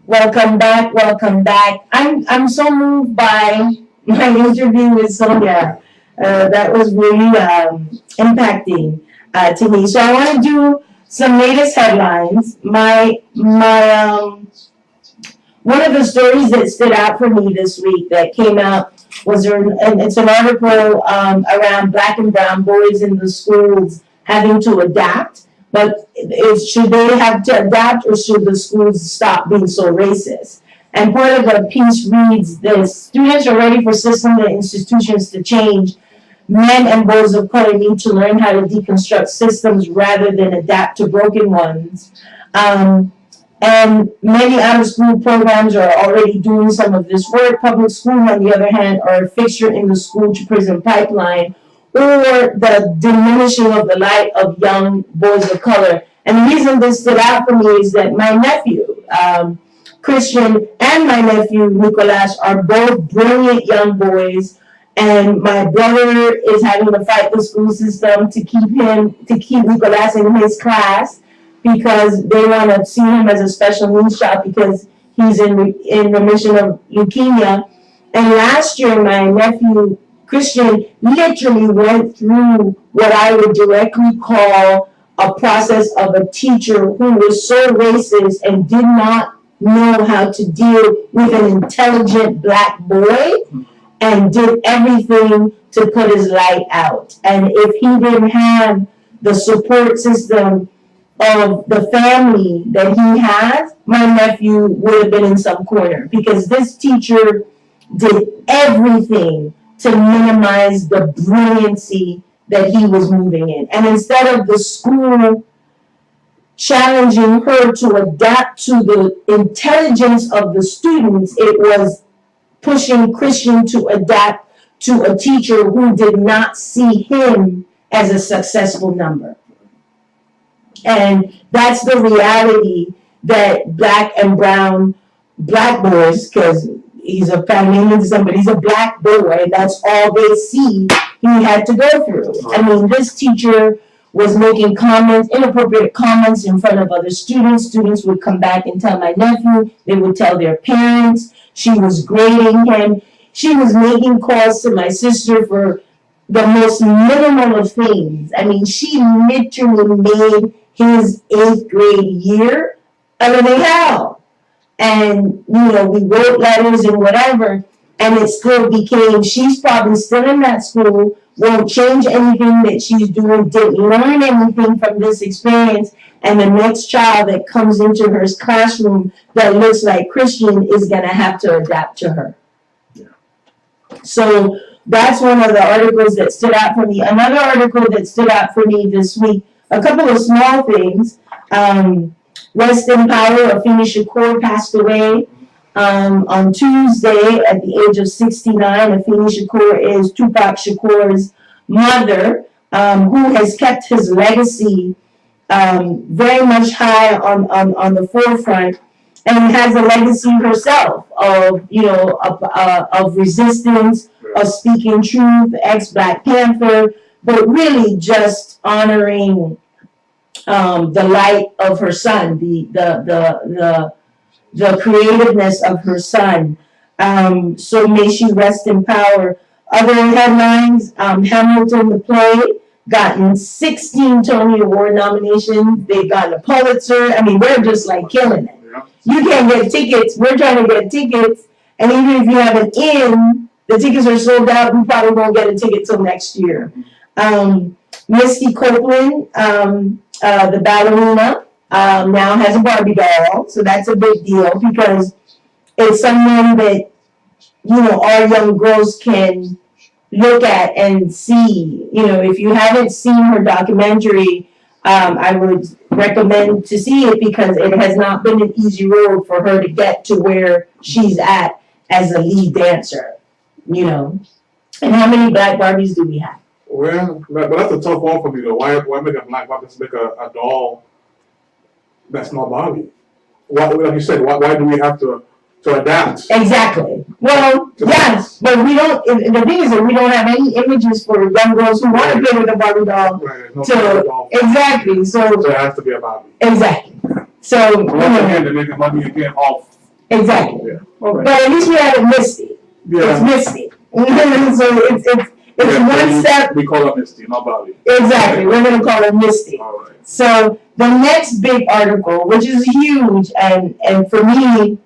Welcome back. Welcome back. I'm so moved by my interview with Sonia. That was really impacting to me. So I want to do some latest headlines. My one of the stories that stood out for me this week that came out was and it's an article around black and brown boys in the schools having to adapt. But should they have to adapt, or should the schools stop being so racist? And part of the piece reads this: students are ready for systems and institutions to change. Men and boys of color need to learn how to deconstruct systems rather than adapt to broken ones. And many out-of-school programs are already doing some of this work. Public schools, on the other hand, are a fixture in the school-to-prison pipeline, or the diminishing of the light of young boys of color. And the reason this stood out for me is that my nephew, Christian, and my nephew, Nicolas, are both brilliant young boys. And my brother is having to fight the school system to keep Nicolas in his class, because they want to see him as a special needs child because he's in remission of leukemia. And last year, my nephew, Christian, literally went through what I would directly call a process of a teacher who was so racist and did not know how to deal with an intelligent black boy, and did everything to put his light out. And if he didn't have the support system of the family that he has, my nephew would have been in some corner, because this teacher did everything to minimize the brilliancy that he was moving in. And instead of the school challenging her to adapt to the intelligence of the students, it was pushing Christian to adapt to a teacher who did not see him as a successful number. And that's the reality that black and brown black boys, because he's a family son, but he's a black boy, and that's all they see he had to go through. I mean, this teacher was making inappropriate comments in front of other students. Students would come back and tell my nephew, they would tell their parents. She was grading him. She was making calls to my sister for the most minimal of things. I mean, she literally made his 8th grade year a living hell. And, we wrote letters and whatever, and it still became, she's probably still in that school, won't change anything that she's doing, didn't learn anything from this experience, and the next child that comes into her classroom that looks like Christian is going to have to adapt to her. Yeah. So that's one of the articles that stood out for me. Another article that stood out for me this week, a couple of small things. Rest in power, Afeni Shakur passed away on Tuesday at the age of 69. Afeni Shakur is Tupac Shakur's mother, who has kept his legacy very much high on the forefront, and has a legacy herself of of resistance, of speaking truth, ex-Black Panther, but really just honoring the light of her son, the creativeness of her son. So may she rest in power. Other headlines: Hamilton the play gotten 16 Tony Award nominations. They've gotten a Pulitzer. I mean, they're just like killing it. You can't get tickets. We're trying to get tickets, and even if you have an in, the tickets are sold out. We probably won't get a ticket till next year. Misty Copeland, the ballerina, now has a Barbie doll, so that's a big deal, because it's someone that our young girls can look at and see. If you haven't seen her documentary, I would recommend to see it, because it has not been an easy road for her to get to where she's at as a lead dancer. And how many Black Barbies do we have? Well, but that's a tough one for me though. Why make a Black Barbie? Let's make a doll that's not Barbie. Why, like you said, why do we have to adapt? Exactly. Well, yes, but we don't. The thing is that we don't have any images for young girls who want to play with a Barbie doll. Right. No Barbie doll. Exactly. So it has to be a Barbie. Exactly. So, Once again, they're making money again off. Exactly. Yeah. All right. But at least we haven't missed it. Yeah. It's missed it. So it's one step. We call it Misty, not Bobby. Exactly. We're going to call it Misty. All right. So the next big article, which is huge, and for me,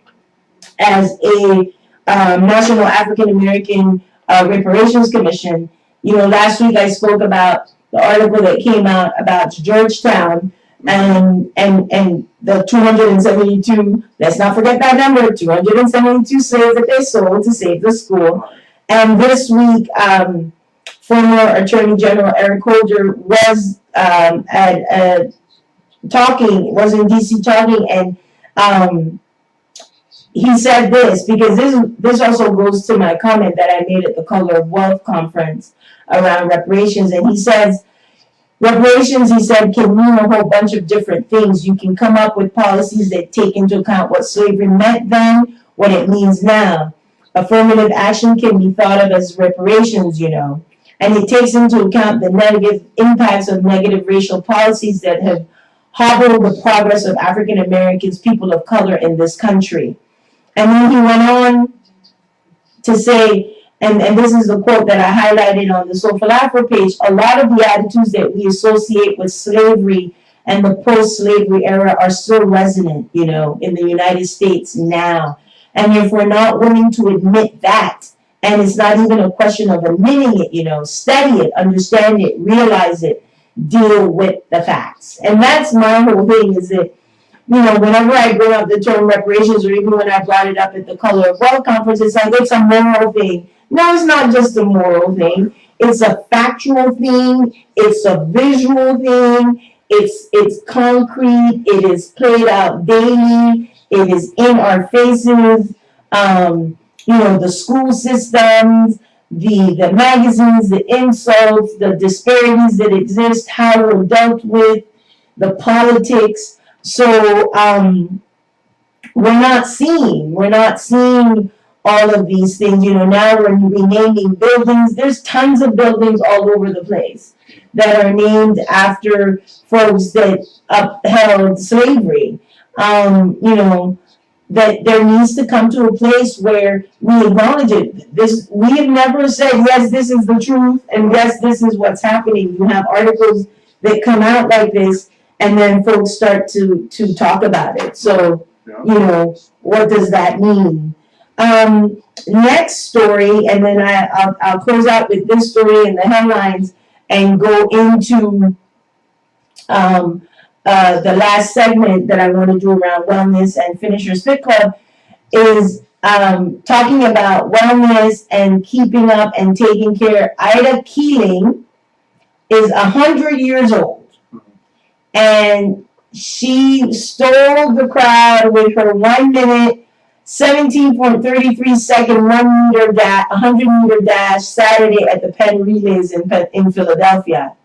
as a National African American Reparations Commission, last week I spoke about the article that came out about Georgetown and the 272. Let's not forget that number. 272 slaves that they sold to save the school. And this week, former Attorney General Eric Holder was was in DC talking, and he said this, because this also goes to my comment that I made at the Color of Wealth conference around reparations. And he says, reparations, he said, can mean a whole bunch of different things. You can come up with policies that take into account what slavery meant then, what it means now. Affirmative action can be thought of as reparations, and it takes into account the negative impacts of negative racial policies that have hobbled the progress of African Americans, people of color in this country. And then he went on to say, and this is the quote that I highlighted on the Soulful Afro page, a lot of the attitudes that we associate with slavery and the post-slavery era are still resonant, in the United States now. And if we're not willing to admit that, and it's not even a question of admitting it, study it, understand it, realize it, deal with the facts. And that's my whole thing, is that whenever I bring up the term reparations, or even when I brought it up at the Color of Wealth conference, it's like it's a moral thing. No, it's not just a moral thing. It's a factual thing. It's a visual thing. It's concrete. It is played out daily. It is in our faces. The school systems, the magazines, the insults, the disparities that exist, how we're dealt with, the politics. So we're not seeing all of these things. Now we're renaming buildings. There's tons of buildings all over the place that are named after folks that upheld slavery. That there needs to come to a place where we acknowledge it. We have never said, yes, this is the truth, and yes, this is what's happening. You have articles that come out like this, and then folks start to talk about it. So, what does that mean? Next story, and then I'll close out with this story in the headlines and go into the last segment that I want to do around wellness and Finishers Fit Club is talking about wellness and keeping up and taking care. Ida Keeling is 100 years old, and she stole the crowd with her 1 minute, 17.33 second 100-meter dash Saturday at the Penn Relays in Philadelphia.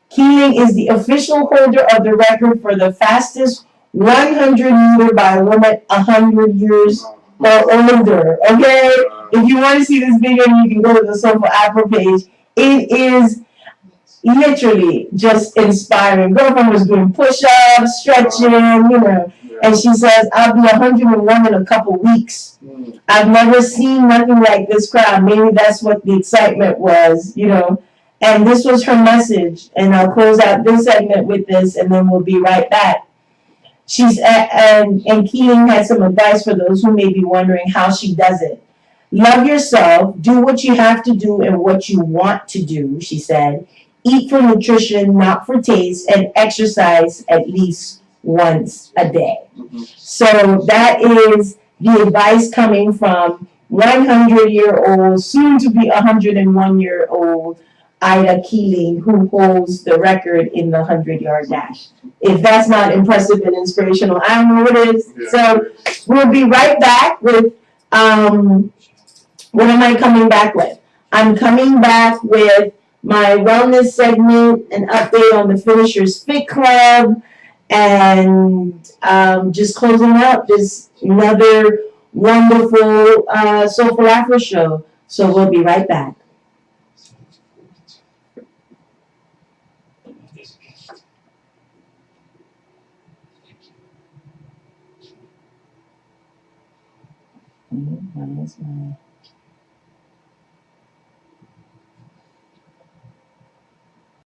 Keeling is the official holder of the record for the fastest 100-meter by a woman 100 years or older. Okay? If you want to see this video, you can go to the Soulful Afro page. It is literally just inspiring. Girlfriend was doing push-ups, stretching, and she says, I'll be 101 in a couple weeks. I've never seen nothing like this crowd. Maybe that's what the excitement was, And this was her message. And I'll close out this segment with this, and then we'll be right back. And Keeling had some advice for those who may be wondering how she does it. Love yourself, do what you have to do and what you want to do, she said. Eat for nutrition, not for taste, and exercise at least once a day. So that is the advice coming from 100-year-old, soon to be 101-year-old Ida Keeling, who holds the record in the 100-yard dash. If that's not impressive and inspirational, I don't know what is. Yeah. So we'll be right back with, what am I coming back with? I'm coming back with my wellness segment, an update on the Finishers Fit Club, and just closing out this another wonderful Soulful Afro show. So we'll be right back. Minus 9.